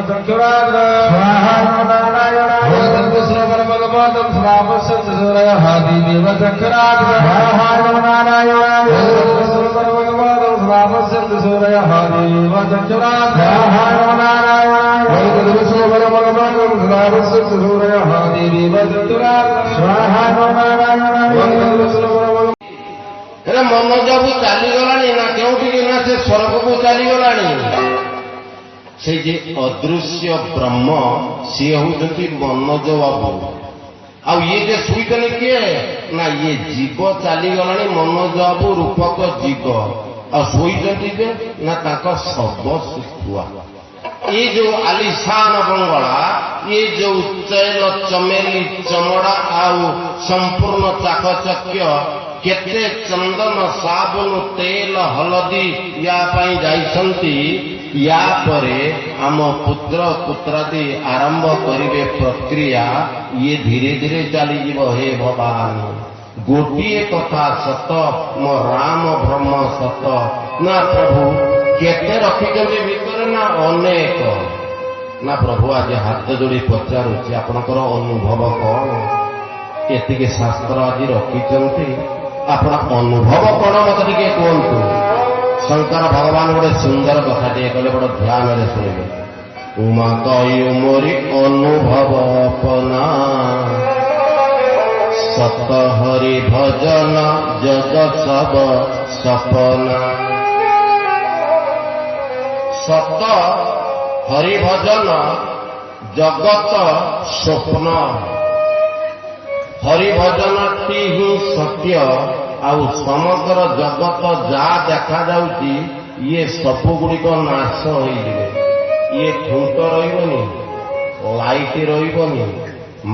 चक्षुराग्र स्वाहा नारायणाय श्रवणमगमानं श्रावसंसूरयः देव चक्षुराग्र स्वाहा नारायणाय श्रवणमगमानं श्रावसंसूरयः देव चक्षुराग्र स्वाहा नारायणाय श्रवणमगमानं श्रावसंसूरयः देव चक्षुराग्र स्वाहा नारायणाय मनोज बाबू चलीगलानी ना क्योंकि ना से स्वर्ग को चलीगलानी से जे अदृश्य ब्रह्म सी होती मनोज बाबू आ ये जे शुईले किए ना ये जीव चलीगलानी मनोज बाबू रूपक जीव आ शुईचंती जे ना ताका शब शुआ ये जो आलिशान बंगला ये जो चैल चमेली चमड़ा आउ संपूर्ण चाकचक्य केते चंदन साबुन तेल हलदी या पाई जाइछंती या परे आम पुत्र पुत्रादि आरंभ करिवे प्रक्रिया ये धीरे धीरे चली जीव हे भगवान गोटिए कथा सत मो राम ब्रह्म सत ना प्रभु केते रखिछंती भितर ना अनेक ना प्रभु आज हाथ जोड़ी पचारुछि आपनकर अनुभव कौन एतिके शास्त्र आज रखिछंती आपण अनुभव कौन मत टे कहतु शंकर भगवान गोटे सुंदर कथा टे कहले बड़ ध्यान रे शुणिबे उमा कयु मोरी अनुभव अपना सत हरि भजन जग सब सपना सत हरि भजन जगत स्वप्न हरिभजन टी ही सत्य आउ समग्र जगत जा देखा जाउची ये सब गुड़िक नाश हो ये खुंट रही लाइट रही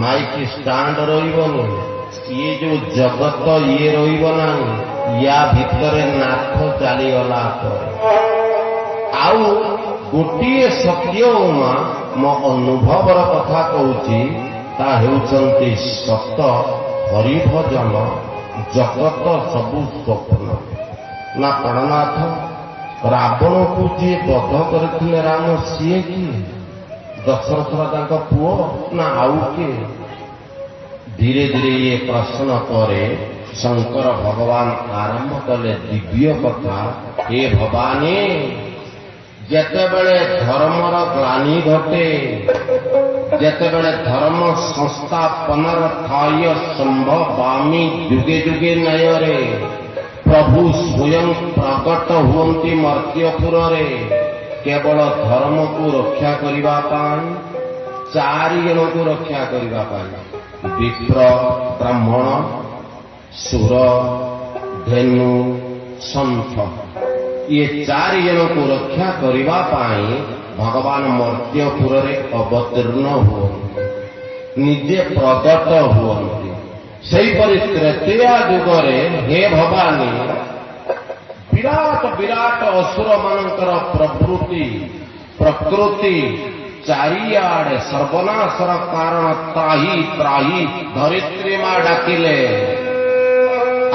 माइक स्टांड रही ये जो जगत ये रहा या भितर नाथ चलीगला आउ गोटे सत्य उमा मो अनुभवर कथा कहूची ता हेउचंती सत हरिभजन जगत सबु स्वप्न ना प्राणनाथ रावण को जी बध करथिले राम सीए कि दशरथ राजा पुओ ना आउ के धीरे धीरे ये प्रश्न करे शंकर भगवान आरंभ कले दिव्य कथा हे भवानी जेतेबेले धर्मर ग्लानि घटे जेतेबेले धर्म संस्थापनर थाय संभवामी जुगे जुगे नयरे प्रभु स्वयं प्रकट हुवंती मर्त्यपुर रे केवल धर्म को रक्षा करिबा पाई चारि जन को रक्षा करिबा पाई विप्र ब्राह्मण सुर धेनु संथ ये चारि जन को रक्षा करिबा पाई भगवान मर्त्यपुर रे अवतीर्ण हुवंती निजे प्रकट हुवंती सेहीपरि तृतीय जुगरे हे भवानी विराट विराट असुर मानकर प्रवृत्ति प्रकृति चारिआडे सर्वनाशर कारण त्राही त्राही धरित्री मां डाकिले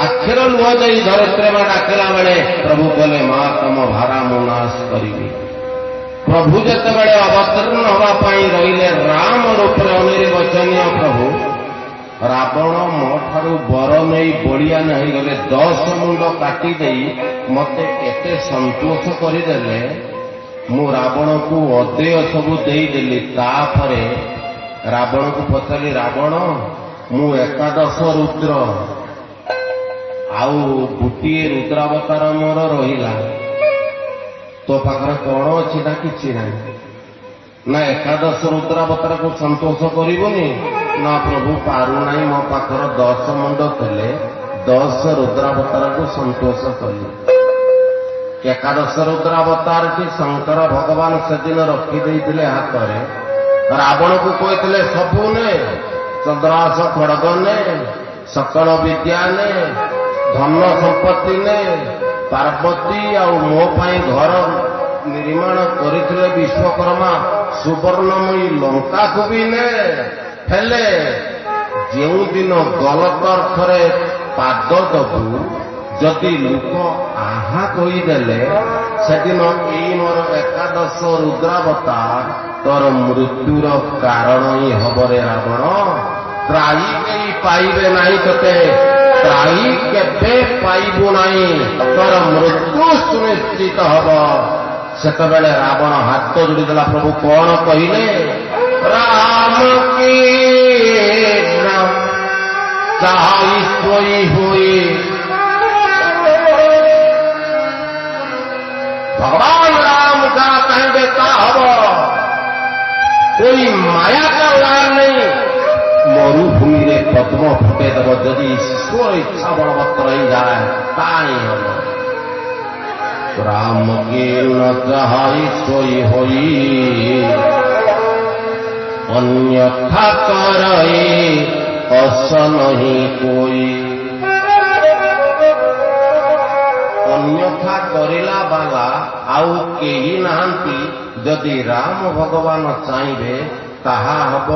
आखिर लुह दे धरित्री मां डाकिला बेले प्रभु कहले मां तम भारा मु नाश करिबी प्रभु जेतेबेले अवतीर्ण हवा पाई रहिले राम रूप अनिर्वचनीय प्रभु रावण मो ठारू बर नहीं बड़िया नहीं गले 10 मुंड काटी देई मते एते संतोष करदेले मु रावण को अदेय सबू देदेली तापरे रावण को पचारि रावण मु एकादश रुद्र आउ गोटे रुद्रावतार मोर रहिला तो पाखरे कौन अच्छी ना कि ना एकादश रुद्रावतार को संतोष करबनी ना प्रभु पारुना मो पाखर 10 मुंड थे 10 रुद्रावतार को संतोष कली एकादश रुद्रावतार की शंकर भगवान से दिन रखिदे हाथ में रावण को कहते सबू ने चंद्रास खड़ग ने सकल विद्या ने धन संपत्ति ने पार्वती आ मो पाई घर निर्माण करथिले विश्वकर्मा सुवर्णमयी लंका को भी ने हेले जो दिन गलत अर्थरे पाद दबू ଯଦି ଲୋକ ଆହା କହିଦେଲେ ସେଦିନ ଏଇ ମୋର ଏକାଦଶ ରୁଦ୍ରାବତାର ତୋର ମୃତ୍ୟୁର କାରଣ ହିଁ ହବରେ ରାବଣ। ତ୍ରାହି କେହି ପାଇବେ ନାହିଁ ତତେ, ତ୍ରାହି କେବେ ପାଇବୁ ନାହିଁ, ତୋର ମୃତ୍ୟୁ ସୁନିଶ୍ଚିତ ହବ। ସେତେବେଳେ ରାବଣ ହାତ ଯୋଡ଼ିଦେଲା। ପ୍ରଭୁ କଣ କହିଲେ? ରାମ କି ଚାହି ଶୋଇ ହୋଇ भगवान राम जहाँ कहेंगे ता हब, कोई माया का लाल नहीं। मरुभूमि रे पद्म फुटे देव जदि ईश्वर इच्छा बलवत्तर ही जाए ताई हम। राम के न चाहि सोई होई, अन्यथा करे अस नहीं कोई। अन्यथा करिला बाला आउ केही नाहांती। जदि राम भगवान चाहिए ताहा हब,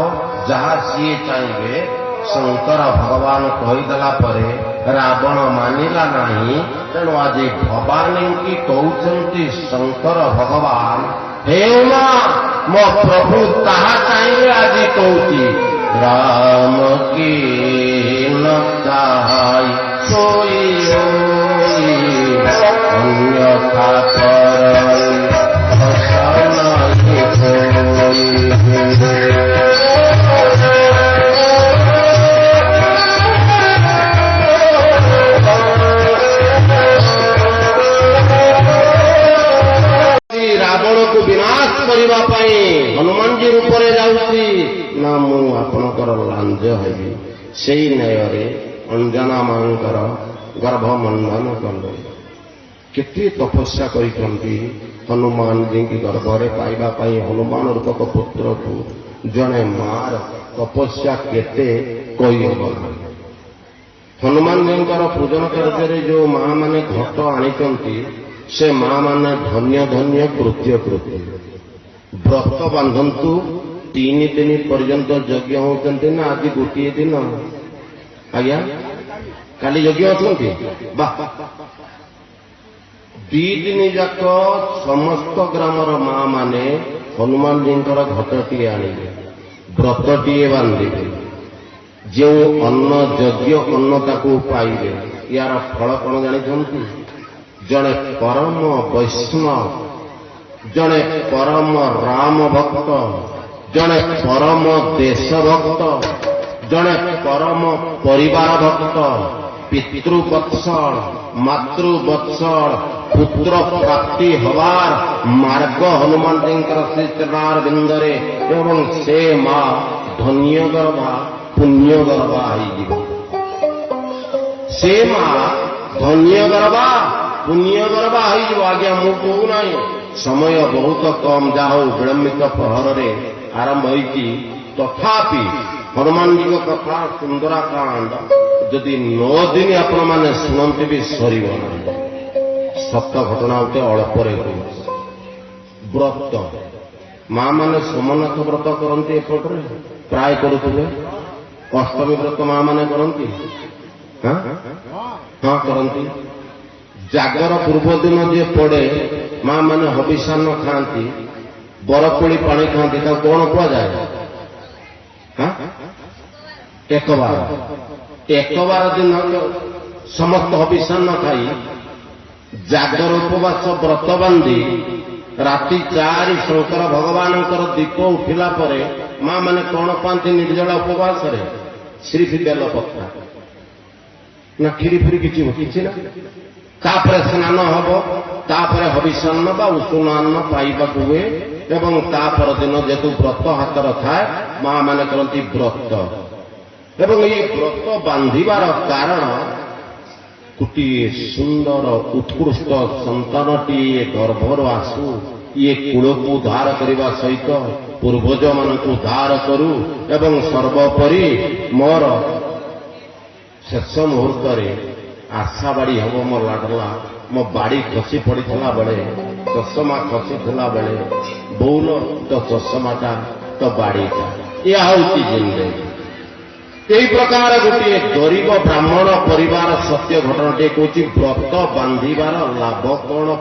जहा सीए चाहिए। शंकर भगवान कहीदेला परे रावण मानिला नहीं। तेणु आज भवानी की कहते शंकर भगवान, हे उमा मो प्रभु ताहा चाहिए आज कहती। राम की न चाहि सोई होई, अन्यथा करे अस नहीं कोई। रावण को विनाश करने हनुमान जी रूप में जाऊँगी ना मु आपणकर लांज हेबी। से न्याय अंजना मांकर गर्भमंडन कले। केते तपस्या करिसंती हनुमान जी की गर्भरे पाइबा पाई। हनुमान रूपक पुत्र को जने मार तपस्या केते कही हब। हनुमान जी पूजन कार्य जो माँ माने घट आनिचंती से माँ माने धन्य धन्य कृत्य कृत्य व्रत बांधंतु 3 दिन पर्यंत यज्ञ होचंती ना आज गोटे दिन आज्ञा काली यज्ञ होचंती बा 2 दिन जाक समस्त ग्रामर माँ माने हनुमान जी घटटी आनिले व्रतटी बांधिले। जो अन्न यज्ञ अन्न ताकू पाइबे यार फल कौन जानी। जड़े परम वैष्णव, जड़े परम राम भक्त, जड़े परम देश भक्त, जड़े परम परिवार भक्त, पितृवत्सल मातृवत्सल पुत्र प्राप्ति हवार मार्ग हनुमान जी श्री चरणार बिंदरे एवं से माँ धन्य गर्भा पुण्य गर्भा से माँ धन्य गर्भा पुण्य गर्भा आज्ञा मु कहूना। समय बहुत कम जाओ विलंबित प्रहर रे आरंभ होती तथापि हनुमान जी कथा सुंदराकांड जदि 9 दिन आपण मैंने शुणती भी सर सत घटना होते अल्परे व्रत माँ मैंने सोमनाथ व्रत करती एपटे प्राय करुवे। अष्टमी व्रत माँ मैंने करती हाँ करती। जागर पूर्व दिन जे पड़े माँ मैंने हबिषान्न खाती बरकोड़ी पानी खाती कौन कुआ जाए एक बार दिन समस्त हबिषान्न खाई जागर उपवास व्रत बांधी राति 4 शंकर भगवान दीप उठिला परे माँ मैंने कौन पाती निर्जला उपवास रे सिर्फ बेल पत्ता ना खीरी फिरी किसी ना। तापरे स्नान हम तापरे हबिषान्न बा उषुनान्न पाइबाक हुए एवं तापर दिन जेतु व्रत हातर थाए माँ मैंने करती व्रत एवं ये व्रत बांधिबार कारण गोटे सुंदर उत्कृष्ट संतानटी गर्भर आसु ये कूल को उद्धार करने सहित पूर्वज मान उद्धार करू एवं सर्वोपरि मोर शेष मुहूर्त आशा बाड़ी हम मो लाडला मो बाड़ी खसी पड़ी बेले चषमा खसी बेले बोल तो चषमाटा तो बाड़ीटा या हूँ जिंदगी ଏହି ପ୍ରକାର ଗୋଟିଏ ଗରିବ ବ୍ରାହ୍ମଣ ପରିବାର ସତ୍ୟ ଘଟଣାଟିଏ କହୁଛି ବ୍ରତ ବାନ୍ଧିବାର ଲାଭ କଣ।